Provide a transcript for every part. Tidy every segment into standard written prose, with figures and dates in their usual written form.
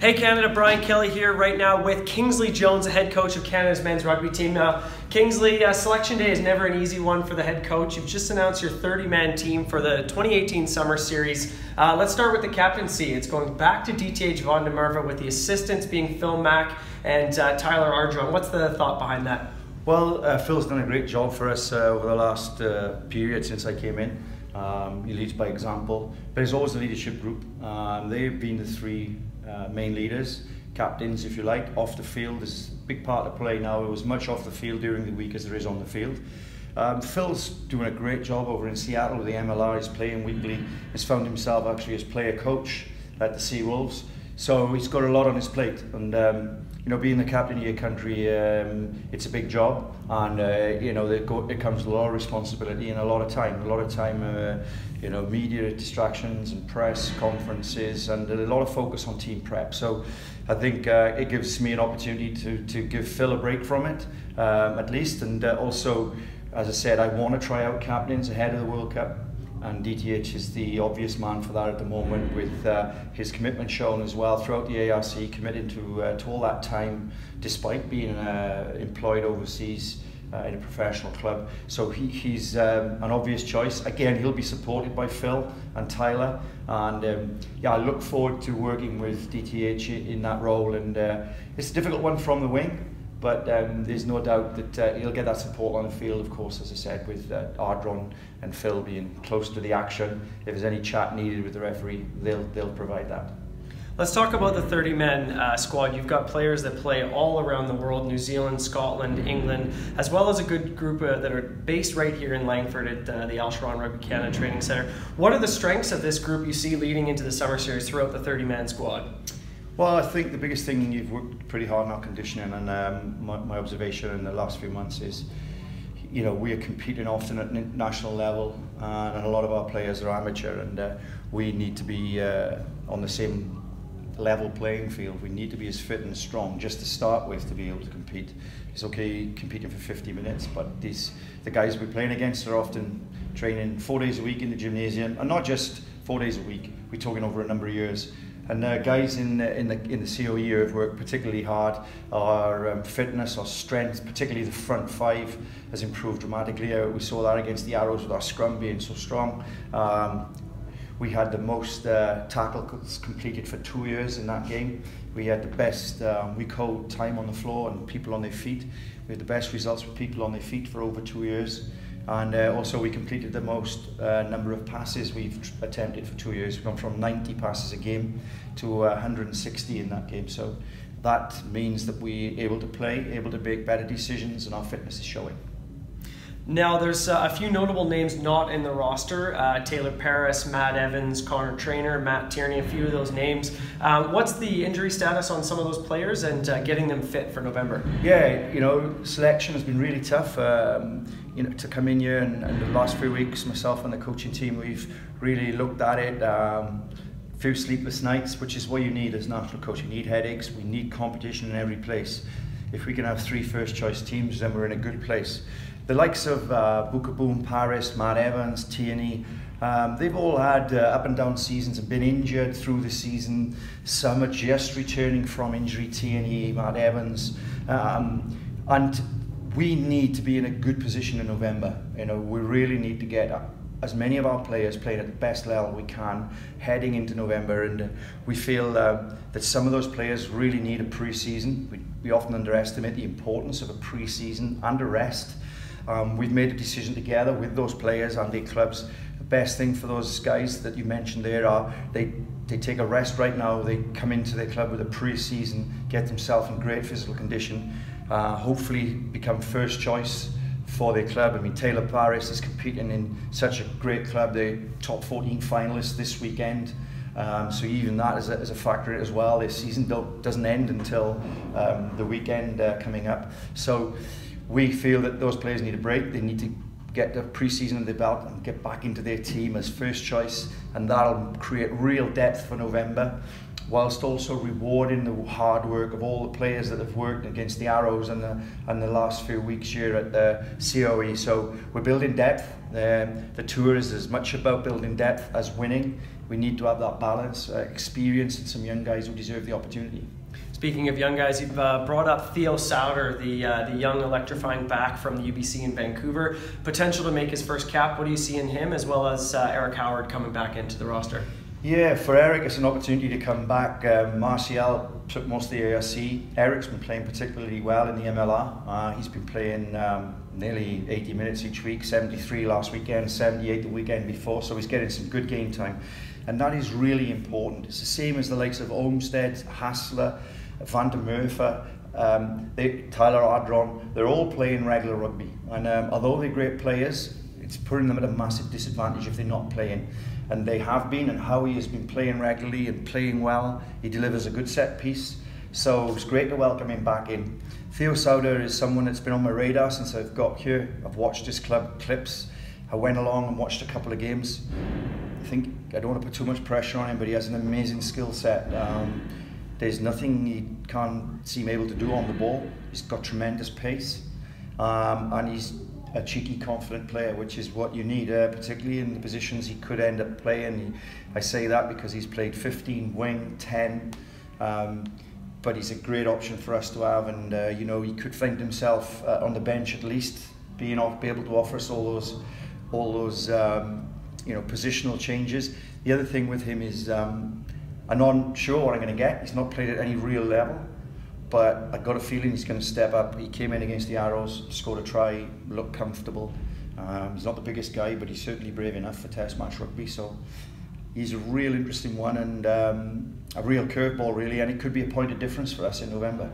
Hey Canada, Brian Kelly here right now with Kingsley Jones, the head coach of Canada's men's rugby team. Now, Kingsley, selection day is never an easy one for the head coach. You've just announced your 30-man team for the 2018 Summer Series. Let's start with the captaincy. It's going back to DTH Von de Merwe with the assistants being Phil Mack and Tyler Ardron. What's the thought behind that? Well, Phil's done a great job for us over the last period since I came in. He leads by example, but there's always a leadership group. They've been the three main leaders, captains if you like, off the field. There's a big part to play now. It was much off the field during the week as there is on the field. Phil's doing a great job over in Seattle with the MLR. He's playing weekly. He's found himself actually as player coach at the Seawolves. So he's got a lot on his plate, and you know, being the captain of your country, it's a big job, and you know, it comes with a lot of responsibility and a lot of time. You know, media distractions and press conferences, and a lot of focus on team prep. So I think it gives me an opportunity to give Phil a break from it, at least, and also, as I said, I want to try out captains ahead of the World Cup. And DTH is the obvious man for that at the moment, with his commitment shown as well throughout the ARC, committing to all that time despite being employed overseas in a professional club. So he's an obvious choice. Again, he'll be supported by Phil and Tyler, and yeah, I look forward to working with DTH in that role. And it's a difficult one from the wing, but there's no doubt that he'll get that support on the field, of course, as I said, with Ardron and Phil being close to the action. If there's any chat needed with the referee, they'll provide that. Let's talk about the 30-man squad. You've got players that play all around the world, New Zealand, Scotland, England, as well as a good group that are based right here in Langford at the Al Sharon Rugby Canada Training Centre. What are the strengths of this group you see leading into the Summer Series throughout the 30-man squad? Well, I think the biggest thing, you've worked pretty hard on our conditioning, and my observation in the last few months is, you know, we are competing often at national level, and a lot of our players are amateur, and we need to be on the same level playing field. We need to be as fit and strong just to start with to be able to compete. It's okay competing for 50 minutes, but the guys we're playing against are often training 4 days a week in the gymnasium, and not just 4 days a week. We're talking over a number of years. And guys in the COE have worked particularly hard. Our fitness, our strength, particularly the front five, has improved dramatically. We saw that against the Arrows with our scrum being so strong. We had the most tackles completed for 2 years in that game. We had the best week hold time on the floor and people on their feet. We had the best results with people on their feet for over 2 years. And also we completed the most number of passes we've attempted for 2 years. We've gone from 90 passes a game to 160 in that game. So that means that we're able to play, able to make better decisions, and our fitness is showing. Now, there's a few notable names not in the roster. Taylor Paris, Matt Evans, Connor Trainer, Matt Tierney, a few of those names. What's the injury status on some of those players and getting them fit for November? Yeah, you know, selection has been really tough. You know, to come in here, and the last few weeks, myself and the coaching team, we've really looked at it. Few sleepless nights, which is what you need as national coach. You need headaches. We need competition in every place. If we can have 3 first-choice teams, then we're in a good place. The likes of Bukaboom, Paris, Matt Evans, Tierney, they've all had up and down seasons and been injured through the season. Some are just returning from injury, Tierney, Matt Evans, and we need to be in a good position in November. You know, we really need to get as many of our players playing at the best level we can heading into November, and we feel that some of those players really need a pre-season. We often underestimate the importance of a pre-season and a rest. We've made a decision together with those players and their clubs. The best thing for those guys that you mentioned there are they take a rest right now. They come into their club with a pre-season, get themselves in great physical condition, hopefully become first choice for their club. I mean, Taylor Paris is competing in such a great club. They're top 14 finalists this weekend. So even that is a factor as well. Their season doesn't end until the weekend coming up. So we feel that those players need a break. They need to get the pre-season under their belt and get back into their team as first choice, and that'll create real depth for November, whilst also rewarding the hard work of all the players that have worked against the Arrows and the last few weeks here at the COE. So we're building depth. The tour is as much about building depth as winning. we need to have that balance, experience, and some young guys who deserve the opportunity. Speaking of young guys, you've brought up Theo Sauter, the young electrifying back from the UBC in Vancouver. Potential to make his first cap. What do you see in him, as well as Eric Howard coming back into the roster? Yeah, for Eric, it's an opportunity to come back. Martial took most of the ARC. Eric's been playing particularly well in the MLR. He's been playing nearly 80 minutes each week, 73 last weekend, 78 the weekend before, so he's getting some good game time. And that is really important. It's the same as the likes of Olmsted, Hassler, Van der Merfer, Tyler Ardron. They're all playing regular rugby. And although they're great players, it's putting them at a massive disadvantage if they're not playing. And they have been, and Howie has been playing regularly and playing well. He delivers a good set piece, so it's great to welcome him back in. Theo Sauter is someone that's been on my radar since I've got here. I've watched his club clips. I went along and watched a couple of games. I don't want to put too much pressure on him, but he has an amazing skill set. There's nothing he can't seem able to do on the ball. He's got tremendous pace, and he's a cheeky, confident player, which is what you need, particularly in the positions he could end up playing. I say that because he's played 15, wing, 10, but he's a great option for us to have, and you know, he could find himself on the bench at least, be able to offer us all those you know, positional changes. The other thing with him is I'm not sure what I'm going to get. He's not played at any real level, but I got a feeling he's going to step up. He came in against the Arrows, scored a try, looked comfortable. He's not the biggest guy, but he's certainly brave enough for Test match rugby. So he's a real interesting one, and a real curveball really, and it could be a point of difference for us in November.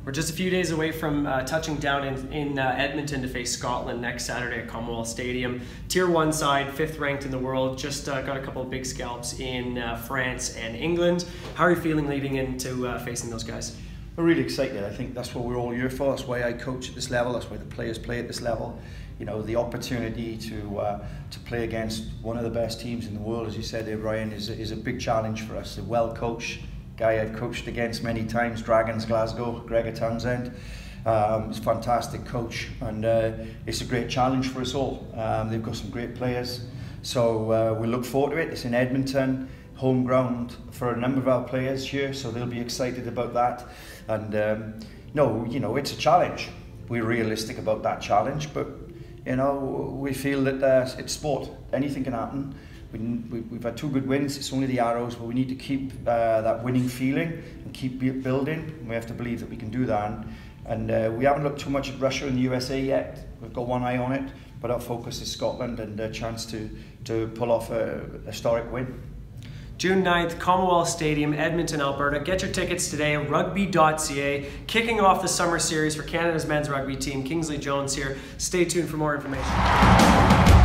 We're just a few days away from touching down in Edmonton to face Scotland next Saturday at Commonwealth Stadium. Tier 1 side, 5th ranked in the world, just got a couple of big scalps in France and England. How are you feeling leading into facing those guys? We're really excited. I think that's what we're all here for. That's why I coach at this level. That's why the players play at this level. You know, the opportunity to play against one of the best teams in the world, as you said there, Ryan, is a big challenge for us. A well-coached guy I've coached against many times, Dragons Glasgow, Gregor Townsend. He's a fantastic coach, and it's a great challenge for us all. They've got some great players, so we look forward to it. It's in Edmonton, home ground for a number of our players here, so they'll be excited about that. And no, you know, it's a challenge. We're realistic about that challenge, but you know, we feel that it's sport. Anything can happen. We've had 2 good wins. It's only the Arrows, but we need to keep that winning feeling and keep building. We have to believe that we can do that. And we haven't looked too much at Russia and the USA yet. We've got one eye on it, but our focus is Scotland and a chance to pull off a historic win. June 9th, Commonwealth Stadium, Edmonton, Alberta. Get your tickets today, rugby.ca. Kicking off the summer series for Canada's men's rugby team. Kingsley Jones here. Stay tuned for more information.